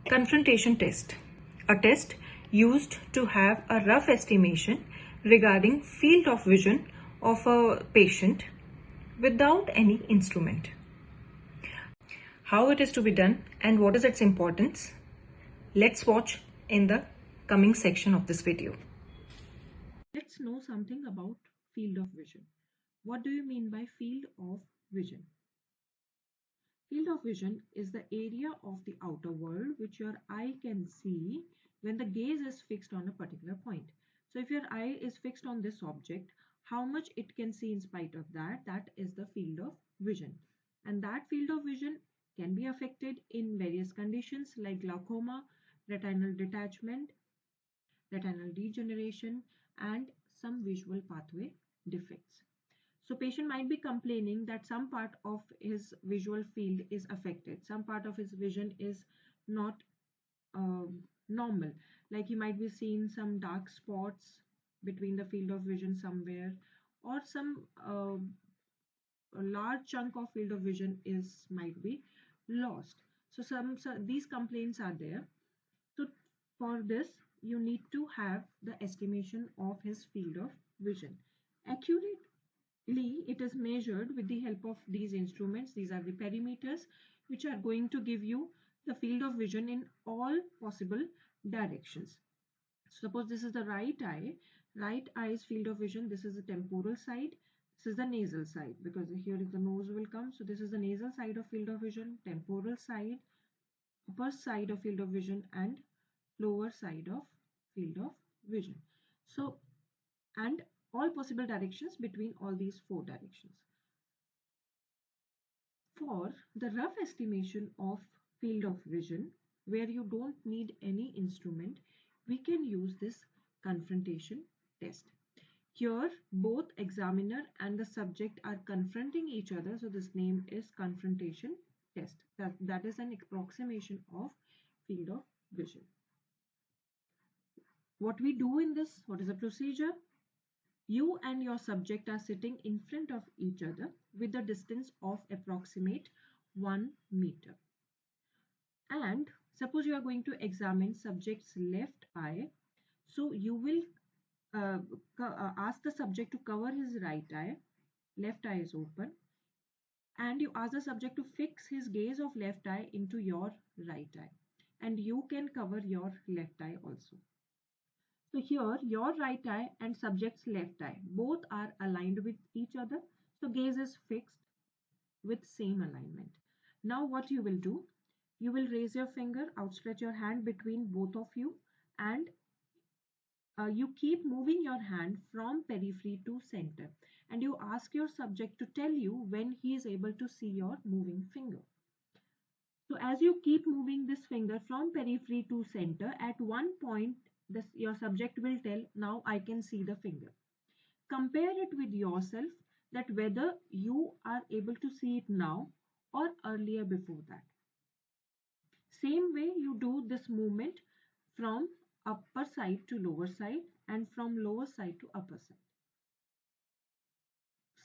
Confrontation test. A test used to have a rough estimation regarding field of vision of a patient without any instrument. How it is to be done and what is its importance? Let's watch in the coming section of this video. Let's know something about field of vision. What do you mean by field of vision? Field of vision is the area of the outer world which your eye can see when the gaze is fixed on a particular point. So if your eye is fixed on this object, how much it can see in spite of that, that is the field of vision. And that field of vision can be affected in various conditions like glaucoma, retinal detachment, retinal degeneration, and some visual pathway defects. So patient might be complaining that some part of his visual field is affected. Some part of his vision is not normal. Like he might be seeing some dark spots between the field of vision somewhere, or some a large chunk of field of vision might be lost. So these complaints are there. So for this, you need to have the estimation of his field of vision. Accurately, it is measured with the help of these instruments. These are the perimeters, which are going to give you the field of vision in all possible directions. Suppose this is the right eye's field of vision. This is the temporal side. This is the nasal side, because here is the nose will come. So this is the nasal side of field of vision, temporal side, upper side of field of vision, and lower side of field of vision. So, and all possible directions between all these four directions. For the rough estimation of field of vision, where you don't need any instrument, we can use this confrontation test. Here, both examiner and the subject are confronting each other. So this name is confrontation test. That is an approximation of field of vision. What we do in this, what is the procedure? You and your subject are sitting in front of each other with a distance of approximate 1 meter. And suppose you are going to examine subject's left eye. So you will ask the subject to cover his right eye. Left eye is open. And you ask the subject to fix his gaze of left eye into your right eye. And you can cover your left eye also. So here your right eye and subject's left eye both are aligned with each other. So gaze is fixed with same alignment. Now what you will do? You will raise your finger, outstretch your hand between both of you, and you keep moving your hand from periphery to center, and you ask your subject to tell you when he is able to see your moving finger. So as you keep moving this finger from periphery to center, at one point your subject will tell, now I can see the finger. Compare it with yourself, that whether you are able to see it now or earlier before that. Same way you do this movement from upper side to lower side and from lower side to upper side.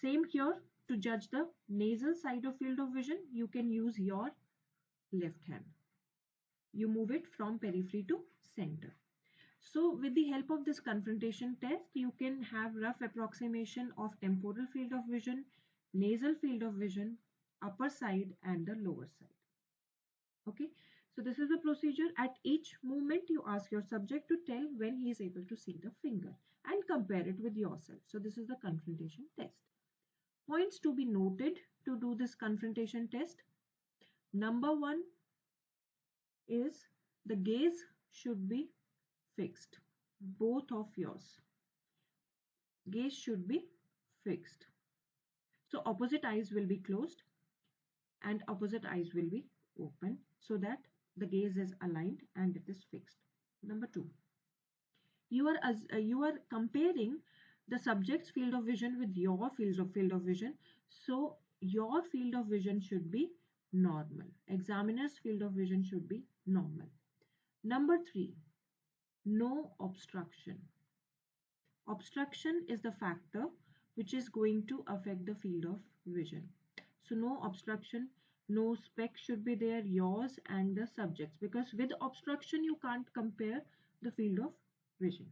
Same here, to judge the nasal side of field of vision, you can use your left hand. You move it from periphery to center. So with the help of this confrontation test, you can have rough approximation of temporal field of vision, nasal field of vision, upper side and the lower side. Okay, so this is the procedure. At each movement, you ask your subject to tell when he is able to see the finger and compare it with yourself. So this is the confrontation test. Points to be noted to do this confrontation test. Number one is the gaze should be fixed. Both of yours. Gaze should be fixed. So opposite eyes will be closed and opposite eyes will be open, so that the gaze is aligned and it is fixed. Number two, you are comparing the subject's field of vision with your field of vision. So your field of vision should be normal. Examiner's field of vision should be normal. Number three, no obstruction. Obstruction is the factor which is going to affect the field of vision. So no obstruction No speck should be there, yours and the subjects, because with obstruction you can't compare the field of vision.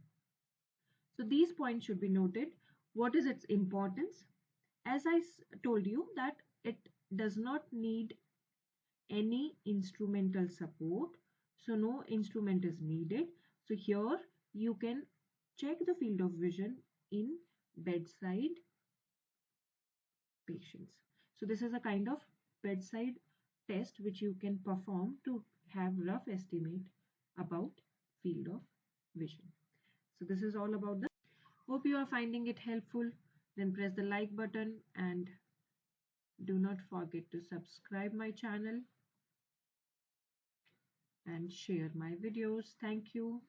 So these points should be noted. What is its importance? As I told you that it does not need any instrumental support, so no instrument is needed. So here you can check the field of vision in bedside patients. So this is a kind of bedside test which you can perform to have rough estimate about field of vision. So this is all about the. Hope you are finding it helpful. Then press the like button and do not forget to subscribe my channel and share my videos. Thank you.